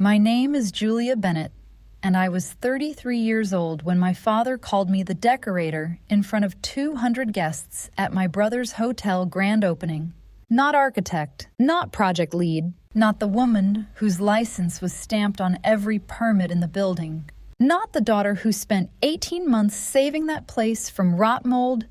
My name is Julia Bennett, and I was 33 years old when my father called me the Decorator in front of 200 guests at my brother's hotel grand opening. Not architect, not project lead, not the woman whose license was stamped on every permit in the building, not the daughter who spent 18 months saving that place from rot mold,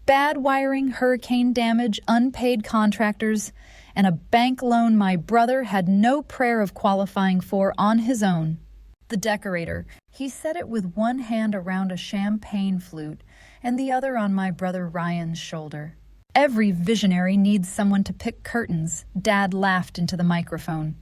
bad wiring, hurricane damage, unpaid contractors, and a bank loan my brother had no prayer of qualifying for on his own. The Decorator. He said it with one hand around a champagne flute and the other on my brother Ryan's shoulder. Every visionary needs someone to pick curtains, Dad laughed into the microphone.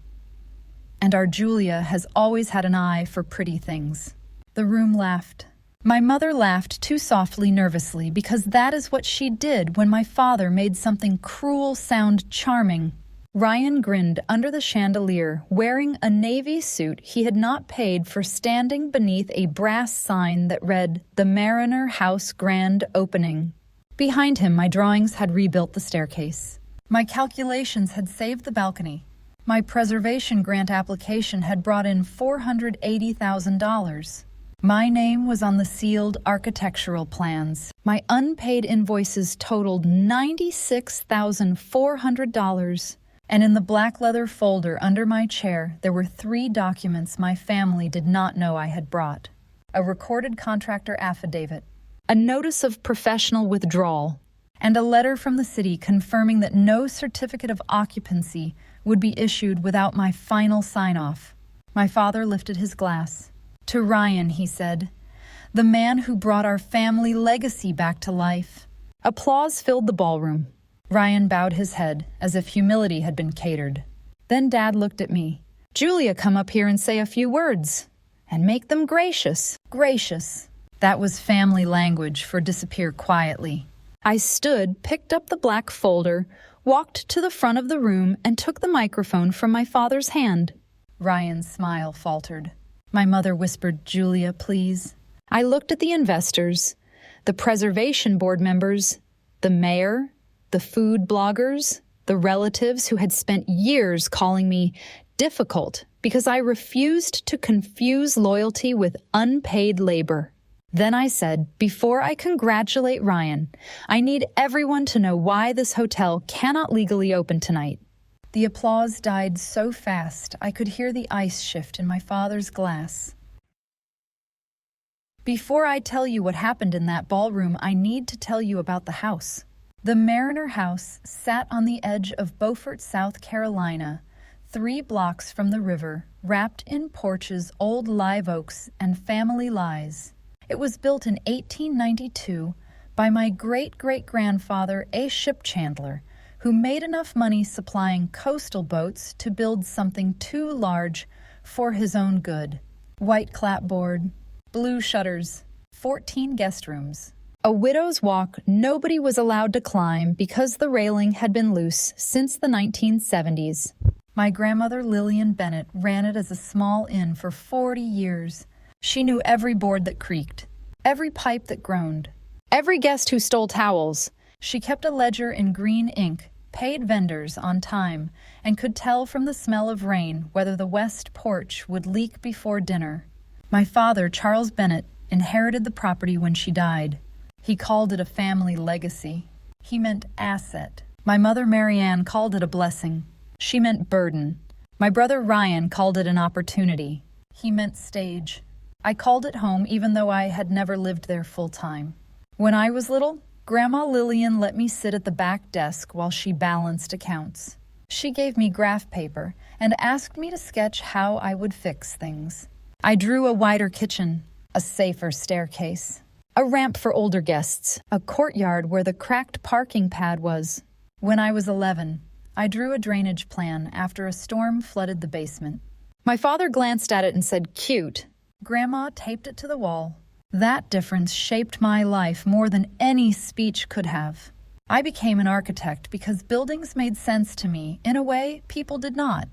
And our Julia has always had an eye for pretty things. The room laughed. My mother laughed too softly, nervously, because that is what she did when my father made something cruel sound charming. Ryan grinned under the chandelier, wearing a navy suit he had not paid for, standing beneath a brass sign that read, "The Mariner House Grand Opening." Behind him, my drawings had rebuilt the staircase. My calculations had saved the balcony. My preservation grant application had brought in $480,000. My name was on the sealed architectural plans. My unpaid invoices totaled $96,400. And in the black leather folder under my chair, there were 3 documents my family did not know I had brought. A recorded contractor affidavit, a notice of professional withdrawal, and a letter from the city confirming that no certificate of occupancy would be issued without my final sign-off. My father lifted his glass. "To Ryan," he said, "the man who brought our family legacy back to life." Applause filled the ballroom. Ryan bowed his head, as if humility had been catered. Then Dad looked at me. "Julia, come up here and say a few words. And make them gracious." Gracious. That was family language for disappear quietly. I stood, picked up the black folder, walked to the front of the room, and took the microphone from my father's hand. Ryan's smile faltered. My mother whispered, "Julia, please." I looked at the investors, the preservation board members, the mayor, the food bloggers, the relatives who had spent years calling me difficult because I refused to confuse loyalty with unpaid labor. Then I said, "Before I congratulate Ryan, I need everyone to know why this hotel cannot legally open tonight." The applause died so fast I could hear the ice shift in my father's glass. "Before I tell you what happened in that ballroom, I need to tell you about the house." The Mariner House sat on the edge of Beaufort, South Carolina, 3 blocks from the river, wrapped in porches, old live oaks, and family lies. It was built in 1892 by my great-great-grandfather, a ship chandler, who made enough money supplying coastal boats to build something too large for his own good. White clapboard, blue shutters, 14 guest rooms. A widow's walk nobody was allowed to climb because the railing had been loose since the 1970s. My grandmother Lillian Bennett ran it as a small inn for 40 years. She knew every board that creaked, every pipe that groaned, every guest who stole towels. She kept a ledger in green ink, paid vendors on time, and could tell from the smell of rain whether the west porch would leak before dinner. My father, Charles Bennett, inherited the property when she died. He called it a family legacy. He meant asset. My mother, Marianne, called it a blessing. She meant burden. My brother, Ryan, called it an opportunity. He meant stage. I called it home even though I had never lived there full time. When I was little, Grandma Lillian let me sit at the back desk while she balanced accounts. She gave me graph paper and asked me to sketch how I would fix things. I drew a wider kitchen, a safer staircase, a ramp for older guests, a courtyard where the cracked parking pad was. When I was 11, I drew a drainage plan after a storm flooded the basement. My father glanced at it and said, "Cute." Grandma taped it to the wall. That difference shaped my life more than any speech could have. I became an architect because buildings made sense to me in a way people did not.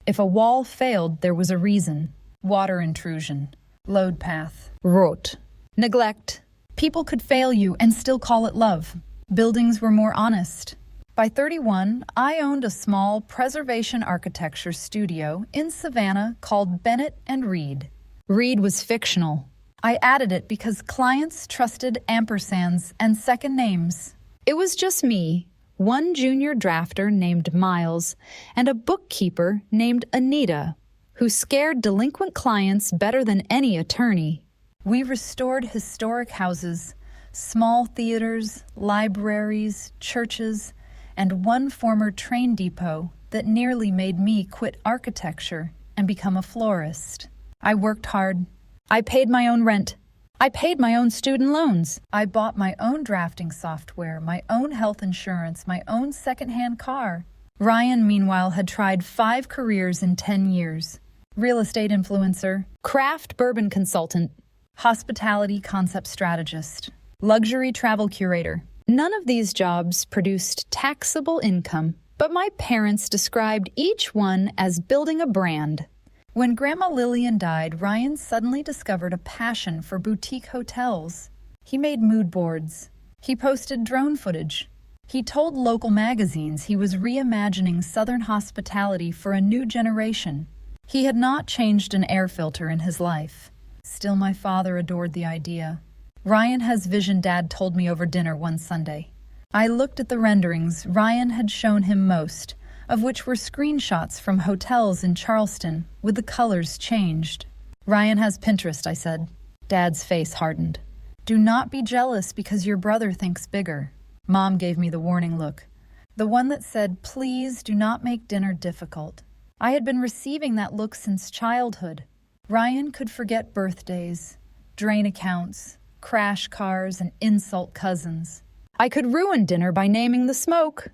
If a wall failed, there was a reason. Water intrusion, load path, rot, neglect. People could fail you and still call it love. Buildings were more honest. By 31, I owned a small preservation architecture studio in Savannah called Bennett and Reed. Reed was fictional. I added it because clients trusted ampersands and second names. It was just me, one junior drafter named Miles, and a bookkeeper named Anita, who scared delinquent clients better than any attorney. We restored historic houses, small theaters, libraries, churches, and one former train depot that nearly made me quit architecture and become a florist. I worked hard. I paid my own rent. I paid my own student loans. I bought my own drafting software, my own health insurance, my own secondhand car. Ryan, meanwhile, had tried 5 careers in 10 years. Real estate influencer, craft bourbon consultant, hospitality concept strategist, luxury travel curator. None of these jobs produced taxable income, but my parents described each one as building a brand. When Grandma Lillian died, Ryan suddenly discovered a passion for boutique hotels. He made mood boards. He posted drone footage. He told local magazines he was reimagining Southern hospitality for a new generation. He had not changed an air filter in his life. Still, my father adored the idea. Ryan has vision, Dad told me over dinner one Sunday. I looked at the renderings Ryan had shown him most, of which were screenshots from hotels in Charleston, with the colors changed. Ryan has Pinterest, I said. Dad's face hardened. Do not be jealous because your brother thinks bigger. Mom gave me the warning look, the one that said, please do not make dinner difficult. I had been receiving that look since childhood. Ryan could forget birthdays, drain accounts, crash cars, and insult cousins. I could ruin dinner by naming the smoke.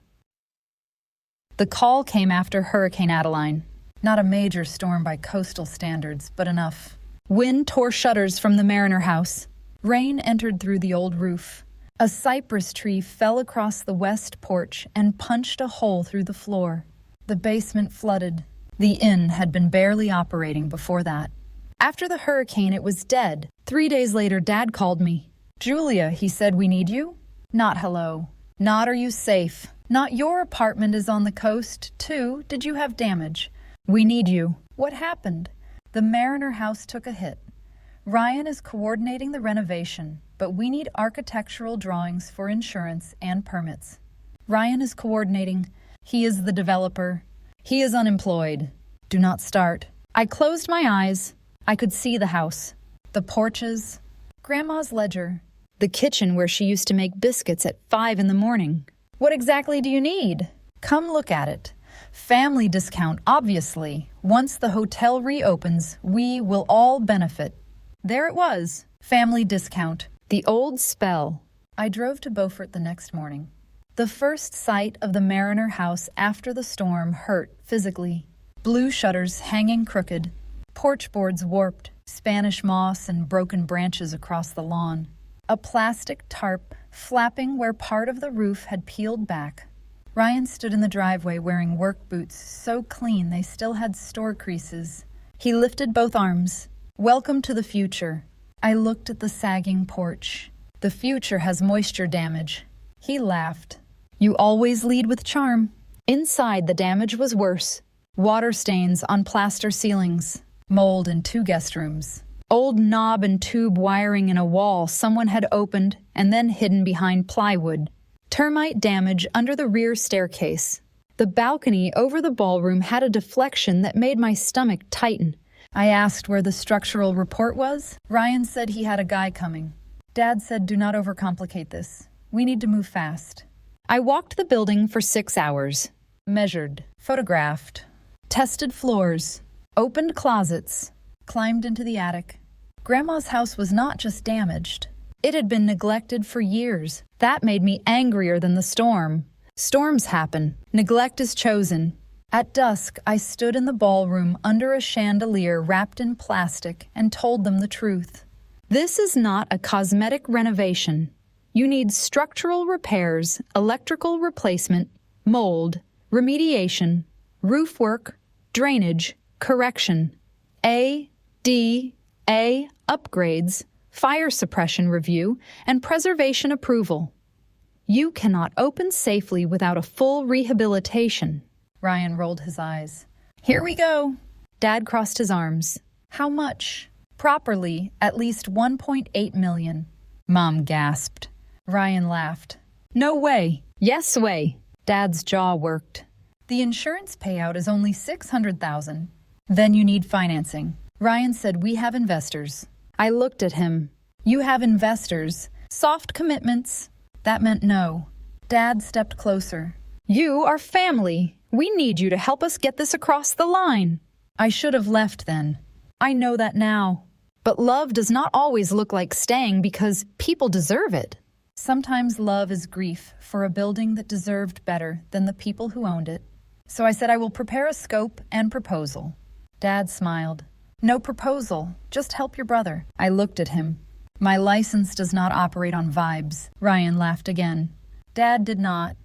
The call came after Hurricane Adeline. Not a major storm by coastal standards, but enough. Wind tore shutters from the Mariner house. Rain entered through the old roof. A cypress tree fell across the west porch and punched a hole through the floor. The basement flooded. The inn had been barely operating before that. After the hurricane, it was dead. 3 days later, Dad called me. Julia, he said, we need you? Not hello. Not are you safe. Not your apartment is on the coast, too. Did you have damage? We need you. What happened? The Mariner house took a hit. Ryan is coordinating the renovation, but we need architectural drawings for insurance and permits. Ryan is coordinating. He is the developer. He is unemployed. Do not start. I closed my eyes. I could see the house, the porches, Grandma's ledger, the kitchen where she used to make biscuits at 5 in the morning. What exactly do you need? Come look at it. Family discount, obviously. Once the hotel reopens, we will all benefit. There it was, family discount, the old spell. I drove to Beaufort the next morning. The first sight of the Mariner house after the storm hurt physically. Blue shutters hanging crooked. Porch boards warped, Spanish moss and broken branches across the lawn. A plastic tarp flapping where part of the roof had peeled back. Ryan stood in the driveway wearing work boots so clean they still had store creases. He lifted both arms. Welcome to the future. I looked at the sagging porch. The future has moisture damage. He laughed. You always lead with charm. Inside, the damage was worse. Water stains on plaster ceilings. Mold in 2 guest rooms. Old knob and tube wiring in a wall someone had opened and then hidden behind plywood. Termite damage under the rear staircase. The balcony over the ballroom had a deflection that made my stomach tighten. I asked where the structural report was. Ryan said he had a guy coming. Dad said, do not overcomplicate this. We need to move fast. I walked the building for 6 hours. Measured, photographed, tested floors, opened closets, climbed into the attic. Grandma's house was not just damaged. It had been neglected for years. That made me angrier than the storm. Storms happen. Neglect is chosen. At dusk, I stood in the ballroom under a chandelier wrapped in plastic and told them the truth. This is not a cosmetic renovation. You need structural repairs, electrical replacement, mold, remediation, roof work, drainage, correction, upgrades, fire suppression review, and preservation approval. You cannot open safely without a full rehabilitation. Ryan rolled his eyes. Here we go. Dad crossed his arms. How much? Properly, at least 1.8 million. Mom gasped. Ryan laughed. No way. Yes way. Dad's jaw worked. The insurance payout is only 600,000. Then you need financing. Ryan said we have investors. I looked at him. You have investors. Soft commitments. That meant no. Dad stepped closer. You are family. We need you to help us get this across the line. I should have left then. I know that now. But love does not always look like staying because people deserve it. Sometimes love is grief for a building that deserved better than the people who owned it. So I said I will prepare a scope and proposal. Dad smiled. No proposal, just help your brother. I looked at him. My license does not operate on vibes. Ryan laughed again. Dad did not.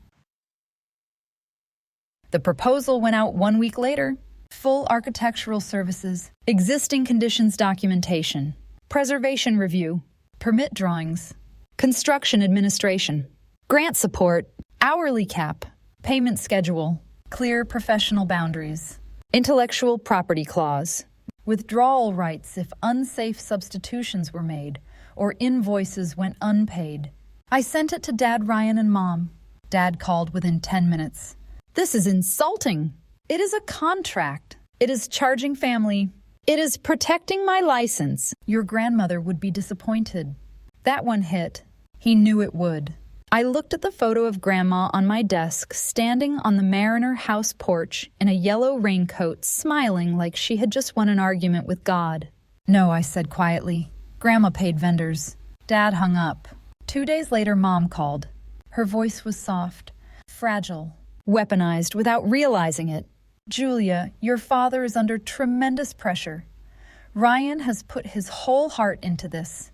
The proposal went out 1 week later. Full architectural services, existing conditions documentation, preservation review, permit drawings, construction administration, grant support, hourly cap, payment schedule, clear professional boundaries, intellectual property clause, withdrawal rights if unsafe substitutions were made or invoices went unpaid. I sent it to Dad, Ryan, and Mom. Dad called within 10 minutes. This is insulting. It is a contract. It is charging family. It is protecting my license. Your grandmother would be disappointed. That one hit. He knew it would. I looked at the photo of Grandma on my desk, standing on the Mariner house porch in a yellow raincoat, smiling like she had just won an argument with God. No, I said quietly. Grandma paid vendors. Dad hung up. 2 days later, Mom called. Her voice was soft, fragile, weaponized without realizing it. Julia, your father is under tremendous pressure. Ryan has put his whole heart into this.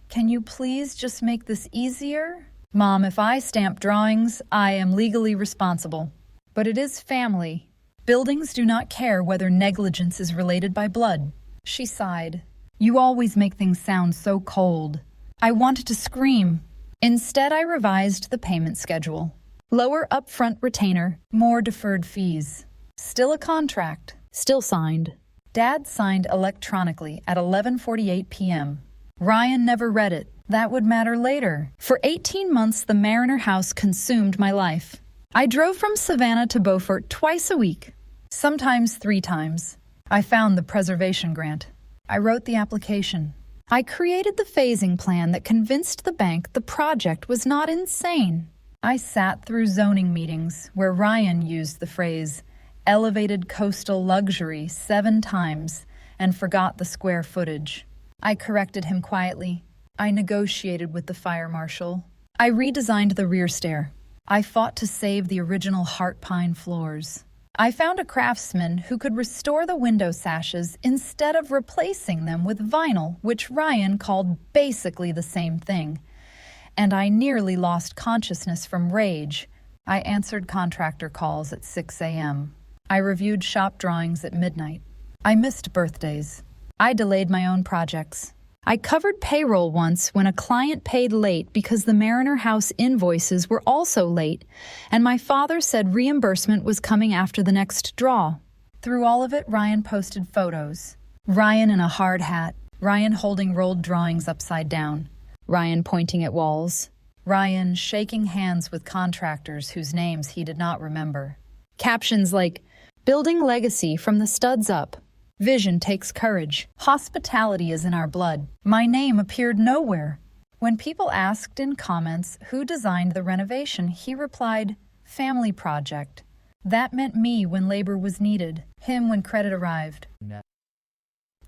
Can you please just make this easier? Mom, if I stamp drawings, I am legally responsible. But it is family. Buildings do not care whether negligence is related by blood. She sighed. You always make things sound so cold. I wanted to scream. Instead, I revised the payment schedule. Lower upfront retainer, more deferred fees. Still a contract. Still signed. Dad signed electronically at 11:48 p.m. Ryan never read it. That would matter later. For 18 months, the Mariner house consumed my life. I drove from Savannah to Beaufort twice a week, sometimes 3 times. I found the preservation grant. I wrote the application. I created the phasing plan that convinced the bank the project was not insane. I sat through zoning meetings where Ryan used the phrase elevated coastal luxury 7 times and forgot the square footage. I corrected him quietly. I negotiated with the fire marshal. I redesigned the rear stair. I fought to save the original heart pine floors. I found a craftsman who could restore the window sashes instead of replacing them with vinyl, which Ryan called basically the same thing. And I nearly lost consciousness from rage. I answered contractor calls at 6 a.m. I reviewed shop drawings at midnight. I missed birthdays. I delayed my own projects. I covered payroll once when a client paid late because the Mariner house invoices were also late, and my father said reimbursement was coming after the next draw. Through all of it, Ryan posted photos. Ryan in a hard hat. Ryan holding rolled drawings upside down. Ryan pointing at walls. Ryan shaking hands with contractors whose names he did not remember. Captions like, "Building legacy from the studs up. Vision takes courage. Hospitality is in our blood." My name appeared nowhere. When people asked in comments who designed the renovation, he replied, "Family project." That meant me when labor was needed, him when credit arrived.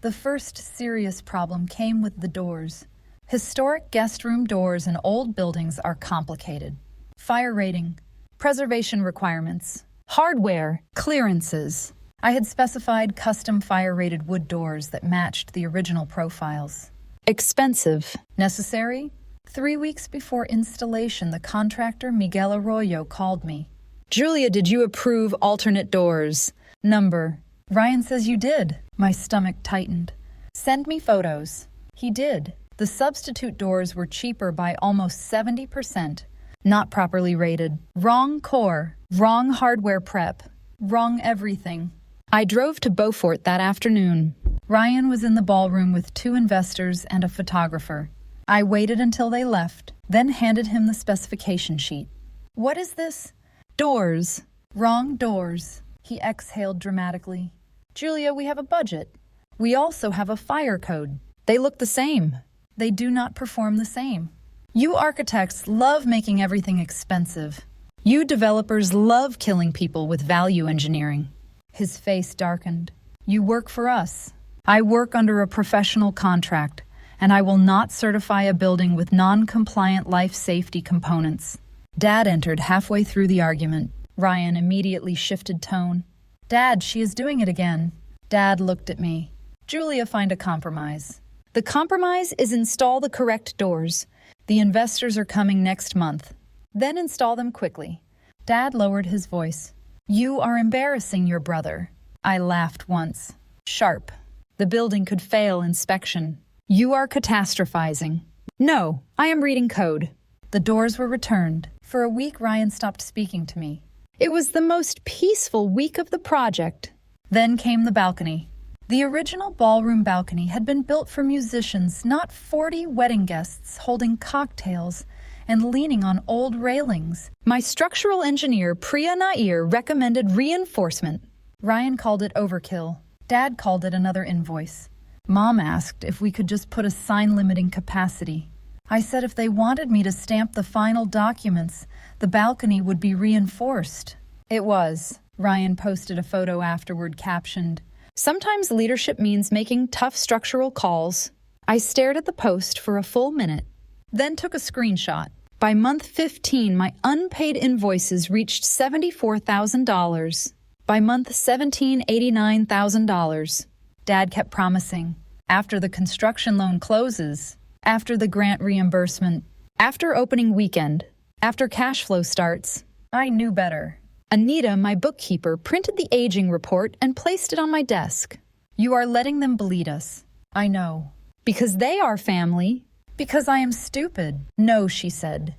The first serious problem came with the doors. Historic guest room doors in old buildings are complicated. Fire rating, preservation requirements, hardware, clearances. I had specified custom fire-rated wood doors that matched the original profiles. Expensive. Necessary? 3 weeks before installation, the contractor Miguel Arroyo called me. "Julia, did you approve alternate doors? Number." "Ryan says you did." My stomach tightened. "Send me photos." He did. The substitute doors were cheaper by almost 70%. Not properly rated. Wrong core. Wrong hardware prep. Wrong everything. I drove to Beaufort that afternoon. Ryan was in the ballroom with 2 investors and a photographer. I waited until they left, then handed him the specification sheet. What is this? Doors. Wrong doors. He exhaled dramatically. Julia, we have a budget. We also have a fire code. They look the same. They do not perform the same. You architects love making everything expensive. You developers love killing people with value engineering. His face darkened. You work for us. I work under a professional contract, and I will not certify a building with non-compliant life safety components. Dad entered halfway through the argument. Ryan immediately shifted tone. Dad, she is doing it again. Dad looked at me. Julia, find a compromise. The compromise is install the correct doors. The investors are coming next month. Then install them quickly. Dad lowered his voice. You are embarrassing your brother. I laughed once. Sharp. The building could fail inspection. You are catastrophizing. No, I am reading code. The doors were returned. For a week, Ryan stopped speaking to me. It was the most peaceful week of the project. Then came the balcony. The original ballroom balcony had been built for musicians, not 40 wedding guests holding cocktails and leaning on old railings. My structural engineer, Priya Nair, recommended reinforcement. Ryan called it overkill. Dad called it another invoice. Mom asked if we could just put a sign limiting capacity. I said if they wanted me to stamp the final documents, the balcony would be reinforced. It was. Ryan posted a photo afterward captioned, Sometimes leadership means making tough structural calls. I stared at the post for a full minute, then took a screenshot. By month 15, my unpaid invoices reached $74,000. By month 17, $89,000. Dad kept promising. After the construction loan closes, after the grant reimbursement, after opening weekend, after cash flow starts. I knew better. Anita, my bookkeeper, printed the aging report and placed it on my desk. You are letting them bleed us. I know. Because they are family. Because I am stupid. No, she said.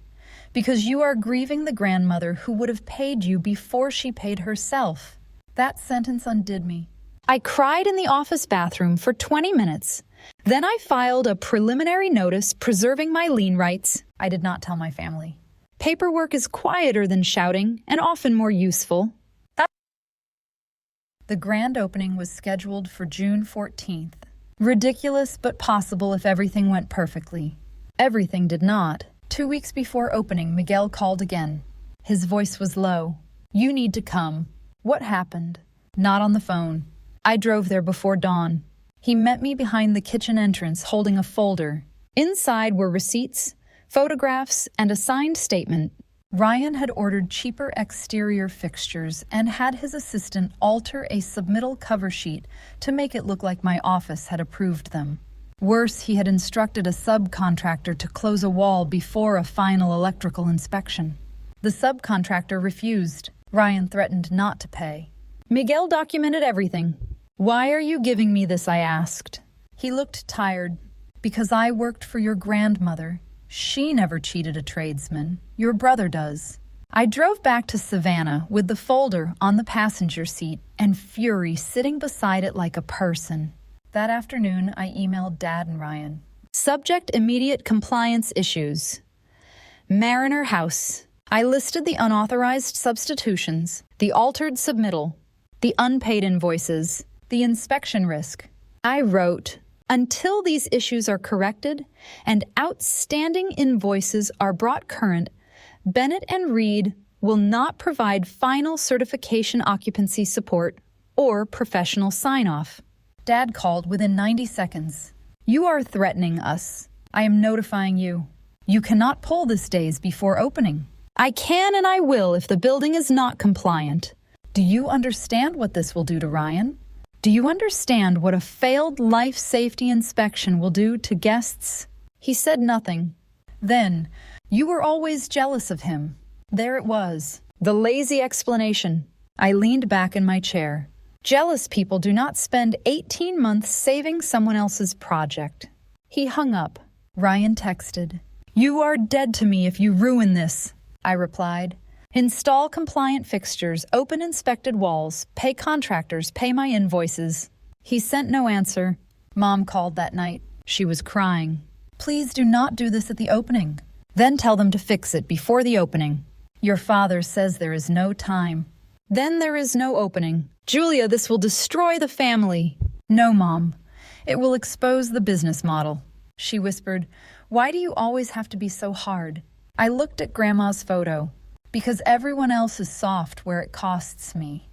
Because you are grieving the grandmother who would have paid you before she paid herself. That sentence undid me. I cried in the office bathroom for 20 minutes. Then I filed a preliminary notice preserving my lien rights. I did not tell my family. Paperwork is quieter than shouting and often more useful. The grand opening was scheduled for June 14th. Ridiculous but possible if everything went perfectly. Everything did not. 2 weeks before opening, Miguel called again. His voice was low. You need to come. What happened? Not on the phone. I drove there before dawn. He met me behind the kitchen entrance holding a folder. Inside were receipts, photographs, and a signed statement. Ryan had ordered cheaper exterior fixtures and had his assistant alter a submittal cover sheet to make it look like my office had approved them. Worse, he had instructed a subcontractor to close a wall before a final electrical inspection. The subcontractor refused. Ryan threatened not to pay. Miguel documented everything. Why are you giving me this? I asked. He looked tired. Because I worked for your grandmother. She never cheated a tradesman. Your brother does. I drove back to Savannah with the folder on the passenger seat and fury sitting beside it like a person. That afternoon, I emailed Dad and Ryan. Subject: immediate compliance issues. Mariner House. I listed the unauthorized substitutions, the altered submittal, the unpaid invoices, the inspection risk. I wrote, until these issues are corrected and outstanding invoices are brought current, Bennett and Reed will not provide final certification occupancy support or professional sign-off. Dad called within 90 seconds. You are threatening us. I am notifying you. You cannot pull this days before opening. I can and I will if the building is not compliant. Do you understand what this will do to Ryan? Do you understand what a failed life safety inspection will do to guests? He said nothing. Then, you were always jealous of him. There it was. The lazy explanation. I leaned back in my chair. Jealous people do not spend 18 months saving someone else's project. He hung up. Ryan texted. You are dead to me if you ruin this. I replied. Install compliant fixtures, open inspected walls, pay contractors, pay my invoices. He sent no answer. Mom called that night. She was crying. Please do not do this at the opening. Then tell them to fix it before the opening. Your father says there is no time. Then there is no opening. Julia, this will destroy the family. No, Mom. It will expose the business model. She whispered, Why do you always have to be so hard? I looked at Grandma's photo. Because everyone else is soft where it costs me.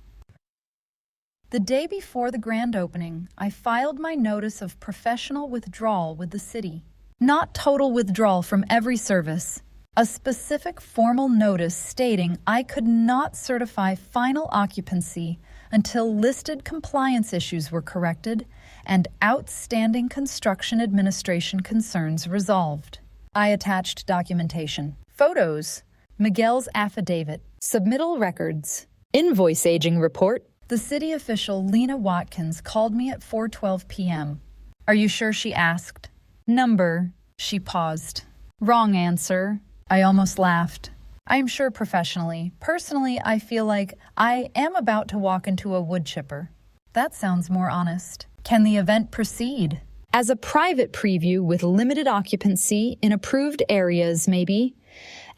The day before the grand opening, I filed my notice of professional withdrawal with the city. Not total withdrawal from every service. A specific formal notice stating I could not certify final occupancy until listed compliance issues were corrected and outstanding construction administration concerns resolved. I attached documentation, photos, Miguel's affidavit, submittal records, invoice aging report. The city official, Lena Watkins, called me at 4:12 p.m. Are you sure? She asked. Number. She paused. Wrong answer. I almost laughed. I am sure professionally. Personally, I feel like I am about to walk into a wood chipper. That sounds more honest. Can the event proceed? As a private preview with limited occupancy in approved areas, maybe.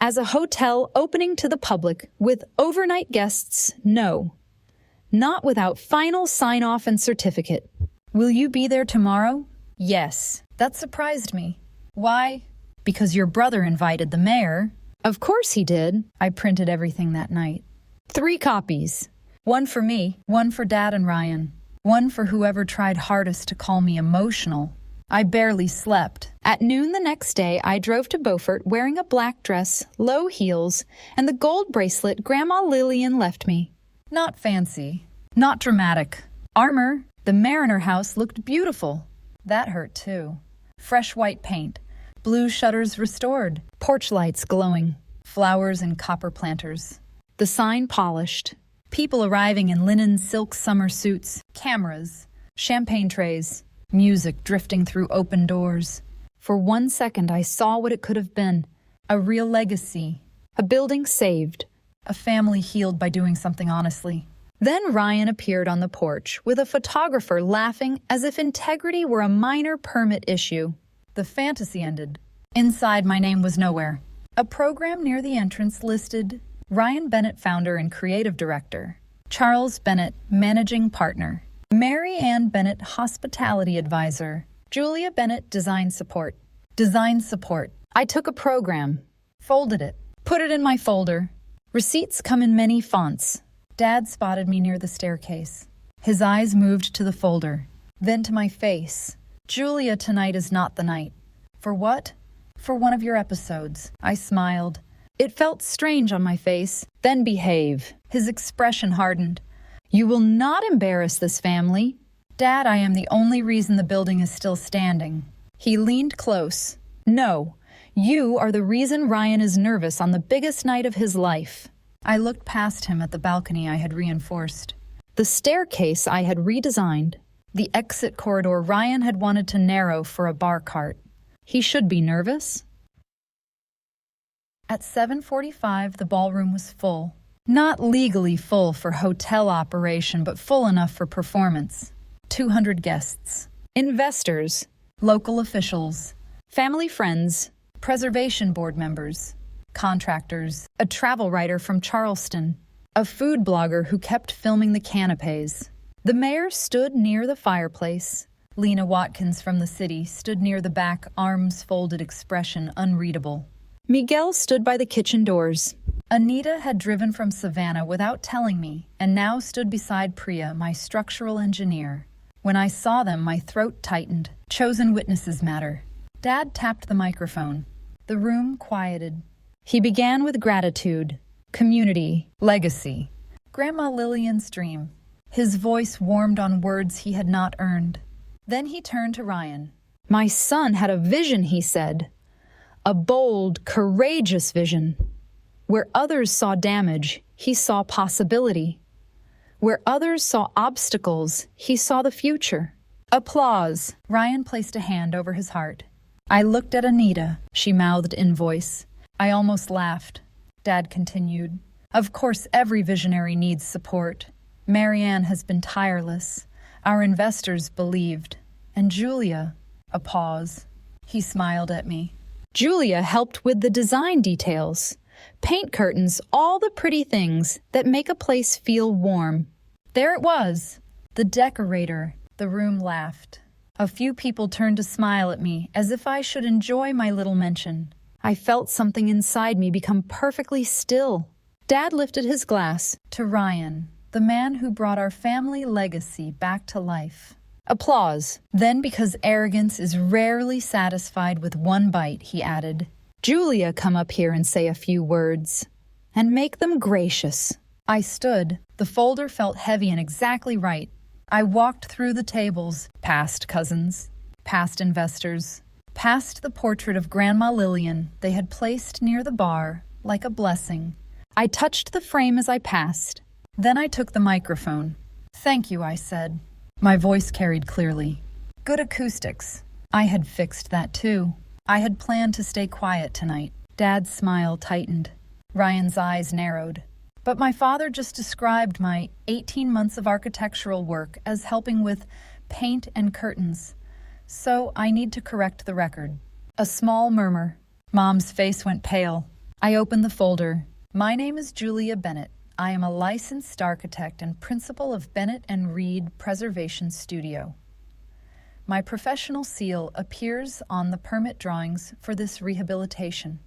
As a hotel opening to the public with overnight guests, no. Not without final sign-off and certificate. Will you be there tomorrow? Yes. That surprised me. Why? Because your brother invited the mayor. Of course he did. I printed everything that night. 3 copies. One for me, one for Dad and Ryan, one for whoever tried hardest to call me emotional. I barely slept. At noon the next day, I drove to Beaufort wearing a black dress, low heels, and the gold bracelet Grandma Lillian left me. Not fancy. Not dramatic. Armor. The Mariner house looked beautiful. That hurt too. Fresh white paint. Blue shutters restored. Porch lights glowing. Flowers and copper planters. The sign polished. People arriving in linen silk summer suits. Cameras. Champagne trays. Music drifting through open doors. For 1 second, I saw what it could have been. A real legacy. A building saved. A family healed by doing something honestly. Then Ryan appeared on the porch with a photographer laughing as if integrity were a minor permit issue. The fantasy ended. Inside, my name was nowhere. A program near the entrance listed Ryan Bennett, founder and creative director. Charles Bennett, managing partner. Mary Ann Bennett, hospitality advisor. Julia Bennett, design support. Design support. I took a program, folded it, put it in my folder. Receipts come in many fonts. Dad spotted me near the staircase. His eyes moved to the folder, then to my face. Julia, tonight is not the night. For what? For one of your episodes. I smiled. It felt strange on my face. Then behave. His expression hardened. You will not embarrass this family. Dad, I am the only reason the building is still standing. He leaned close. No, you are the reason Ryan is nervous on the biggest night of his life. I looked past him at the balcony I had reinforced. The staircase I had redesigned. The exit corridor Ryan had wanted to narrow for a bar cart. He should be nervous. At 7:45, the ballroom was full. Not legally full for hotel operation, but full enough for performance. 200 guests. Investors. Local officials. Family friends. Preservation board members. Contractors. A travel writer from Charleston. A food blogger who kept filming the canapes. The mayor stood near the fireplace. Lena Watkins from the city stood near the back, arms folded, expression unreadable. Miguel stood by the kitchen doors. Anita had driven from Savannah without telling me, and now stood beside Priya, my structural engineer. When I saw them, my throat tightened. Chosen witnesses matter. Dad tapped the microphone. The room quieted. He began with gratitude, community, legacy. Grandma Lillian's dream. His voice warmed on words he had not earned. Then he turned to Ryan. My son had a vision, he said. A bold, courageous vision. Where others saw damage, he saw possibility. Where others saw obstacles, he saw the future. Applause. Ryan placed a hand over his heart. I looked at Anita. She mouthed in voice. I almost laughed. Dad continued. Of course, every visionary needs support. Marianne has been tireless. Our investors believed. And Julia, a pause. He smiled at me. Julia helped with the design details. Paint curtains, all the pretty things that make a place feel warm. There it was, the decorator. The room laughed. A few people turned to smile at me, as if I should enjoy my little mention. I felt something inside me become perfectly still. Dad lifted his glass to Ryan, the man who brought our family legacy back to life. Applause. Then, because arrogance is rarely satisfied with one bite, he added, Julia, come up here and say a few words. And make them gracious. I stood. The folder felt heavy and exactly right. I walked through the tables, past cousins, past investors, past the portrait of Grandma Lillian they had placed near the bar, like a blessing. I touched the frame as I passed. Then I took the microphone. Thank you, I said. My voice carried clearly. Good acoustics. I had fixed that too. I had planned to stay quiet tonight. Dad's smile tightened. Ryan's eyes narrowed. But my father just described my 18 months of architectural work as helping with paint and curtains. So I need to correct the record. A small murmur. Mom's face went pale. I opened the folder. My name is Julia Bennett. I am a licensed architect and principal of Bennett and Reed Preservation Studio. My professional seal appears on the permit drawings for this rehabilitation.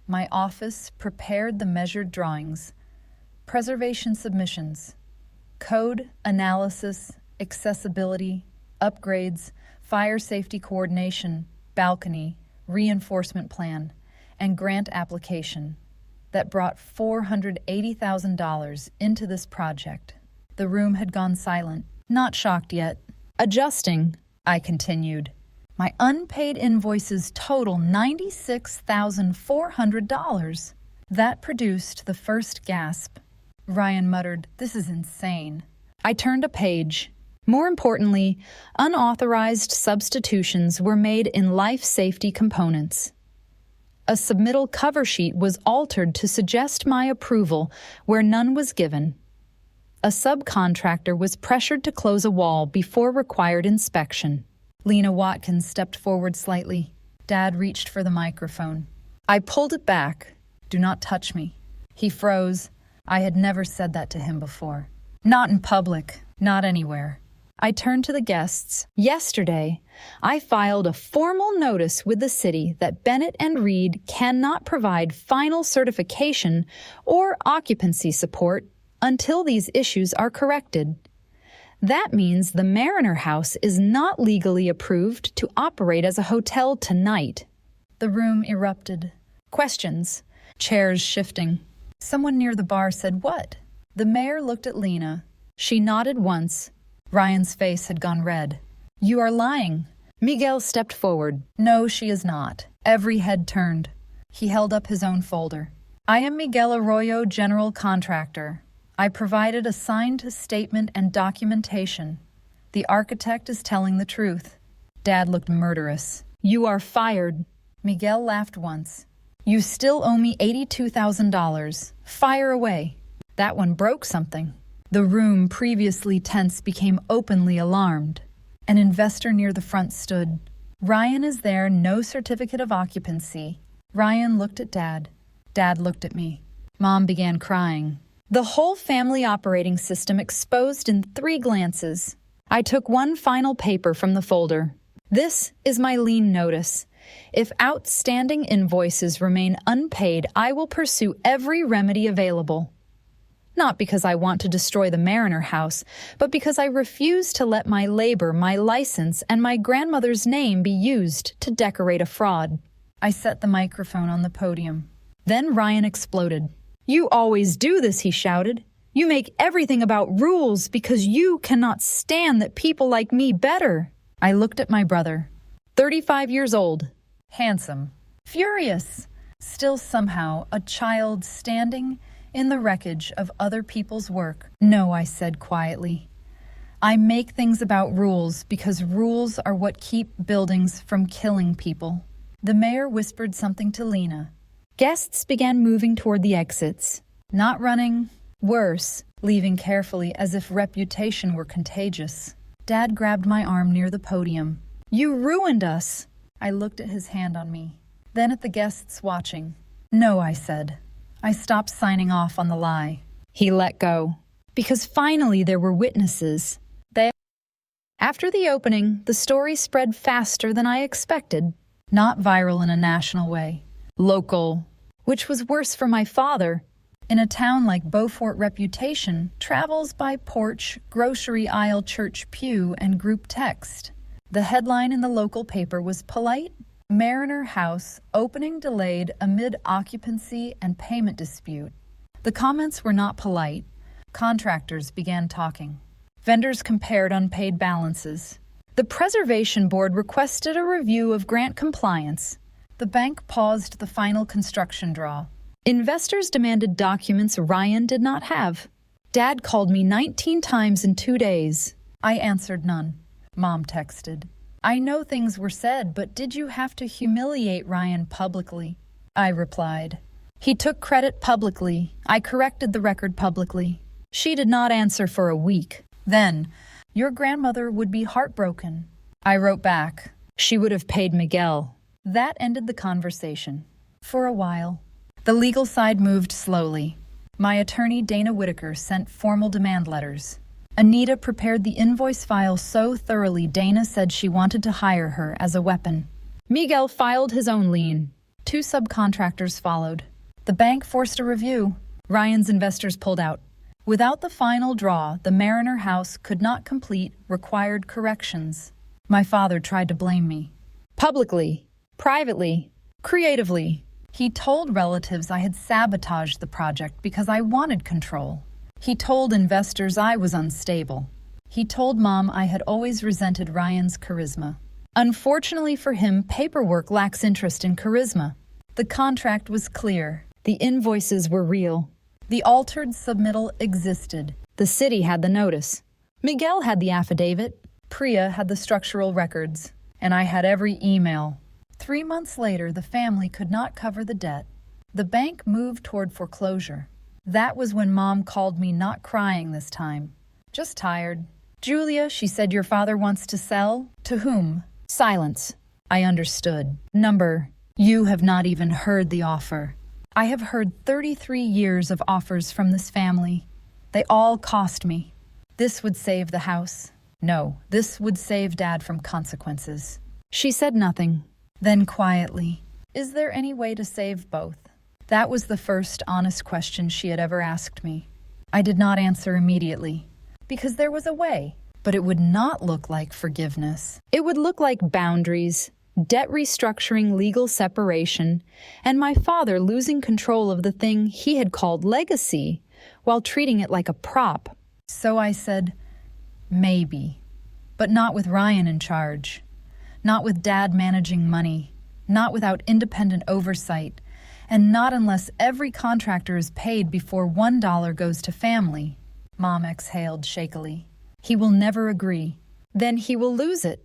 My office prepared the measured drawings, preservation submissions, code analysis, accessibility, upgrades, fire safety coordination, balcony, reinforcement plan, and grant application that brought $480,000 into this project. The room had gone silent, not shocked yet. Adjusting, I continued. My unpaid invoices total $96,400. That produced the first gasp. Ryan muttered, "This is insane." I turned a page. More importantly, unauthorized substitutions were made in life safety components. A submittal cover sheet was altered to suggest my approval where none was given. A subcontractor was pressured to close a wall before required inspection. Lena Watkins stepped forward slightly. Dad reached for the microphone. I pulled it back. "Do not touch me." He froze. I had never said that to him before. Not in public, not anywhere. I turned to the guests. Yesterday, I filed a formal notice with the city that Bennett and Reed cannot provide final certification or occupancy support until these issues are corrected. That means the Mariner House is not legally approved to operate as a hotel tonight. The room erupted. Questions. Chairs shifting. Someone near the bar said, "What?" The mayor looked at Lena. She nodded once. Ryan's face had gone red. "You are lying." Miguel stepped forward. "No, she is not." Every head turned. He held up his own folder. "I am Miguel Arroyo, general contractor. I provided a signed statement and documentation. The architect is telling the truth." Dad looked murderous. "You are fired." Miguel laughed once. "You still owe me $82,000. Fire away." That one broke something. The room, previously tense, became openly alarmed. An investor near the front stood. "Ryan is there, no certificate of occupancy." Ryan looked at Dad. Dad looked at me. Mom began crying. The whole family operating system exposed in 3 glances. I took one final paper from the folder. This is my lien notice. If outstanding invoices remain unpaid, I will pursue every remedy available. Not because I want to destroy the Mariner House, but because I refuse to let my labor, my license, and my grandmother's name be used to decorate a fraud. I set the microphone on the podium. Then Ryan exploded. "You always do this," he shouted. "You make everything about rules because you cannot stand that people like me better." I looked at my brother. 35 years old. Handsome. Furious. Still somehow a child standing in the wreckage of other people's work. "No," I said quietly. "I make things about rules because rules are what keep buildings from killing people." The mayor whispered something to Lena. Guests began moving toward the exits. Not running, worse, leaving carefully as if reputation were contagious. Dad grabbed my arm near the podium. "You ruined us!" I looked at his hand on me, then at the guests watching. "No," I said. I stopped signing off on the lie. He let go. Because finally there were witnesses. After the opening, the story spread faster than I expected. Not viral in a national way. Local, which was worse for my father. In a town like Beaufort, reputation travels by porch, grocery aisle, church pew, and group text. The headline in the local paper was polite. Mariner House opening delayed amid occupancy and payment dispute. The comments were not polite. Contractors began talking. Vendors compared unpaid balances. The Preservation Board requested a review of grant compliance. The bank paused the final construction draw. Investors demanded documents Ryan did not have. Dad called me 19 times in 2 days. I answered none. Mom texted. "I know things were said, but did you have to humiliate Ryan publicly?" I replied. "He took credit publicly. I corrected the record publicly." She did not answer for a week. Then, "Your grandmother would be heartbroken." I wrote back. She would have paid Miguel. That ended the conversation. For a while. The legal side moved slowly. My attorney, Dana Whitaker, sent formal demand letters. Anita prepared the invoice file so thoroughly Dana said she wanted to hire her as a weapon. Miguel filed his own lien. 2 subcontractors followed. The bank forced a review. Ryan's investors pulled out. Without the final draw, the Mariner House could not complete required corrections. My father tried to blame me. Publicly, privately, creatively. He told relatives I had sabotaged the project because I wanted control. He told investors I was unstable. He told Mom I had always resented Ryan's charisma. Unfortunately for him, paperwork lacks interest in charisma. The contract was clear. The invoices were real. The altered submittal existed. The city had the notice. Miguel had the affidavit. Priya had the structural records. And I had every email. 3 months later, the family could not cover the debt. The bank moved toward foreclosure. That was when Mom called me, not crying this time. Just tired. "Julia," she said, "your father wants to sell." "To whom?" Silence. I understood. Number. "You have not even heard the offer." I have heard 33 years of offers from this family. They all cost me. This would save the house. No, this would save Dad from consequences. She said nothing. Then quietly, "Is there any way to save both?" That was the first honest question she had ever asked me. I did not answer immediately, because there was a way, but it would not look like forgiveness. It would look like boundaries, debt restructuring, legal separation, and my father losing control of the thing he had called legacy while treating it like a prop. So I said, maybe, but not with Ryan in charge, not with Dad managing money, not without independent oversight, and not unless every contractor is paid before $1 goes to family. Mom exhaled shakily. He will never agree. Then he will lose it.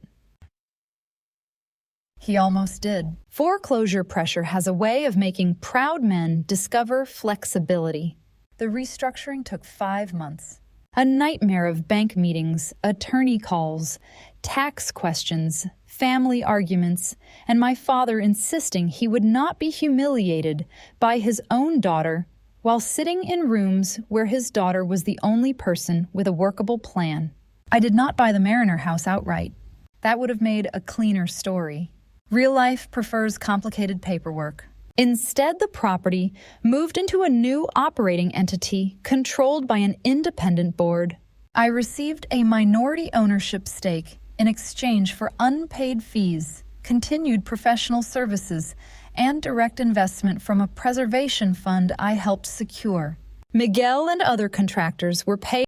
He almost did. Foreclosure pressure has a way of making proud men discover flexibility. The restructuring took 5 months. A nightmare of bank meetings, attorney calls, tax questions, family arguments, and my father insisting he would not be humiliated by his own daughter while sitting in rooms where his daughter was the only person with a workable plan. I did not buy the Mariner House outright. That would have made a cleaner story. Real life prefers complicated paperwork. Instead, the property moved into a new operating entity controlled by an independent board. I received a minority ownership stake in exchange for unpaid fees, continued professional services, and direct investment from a preservation fund I helped secure. Miguel and other contractors were paid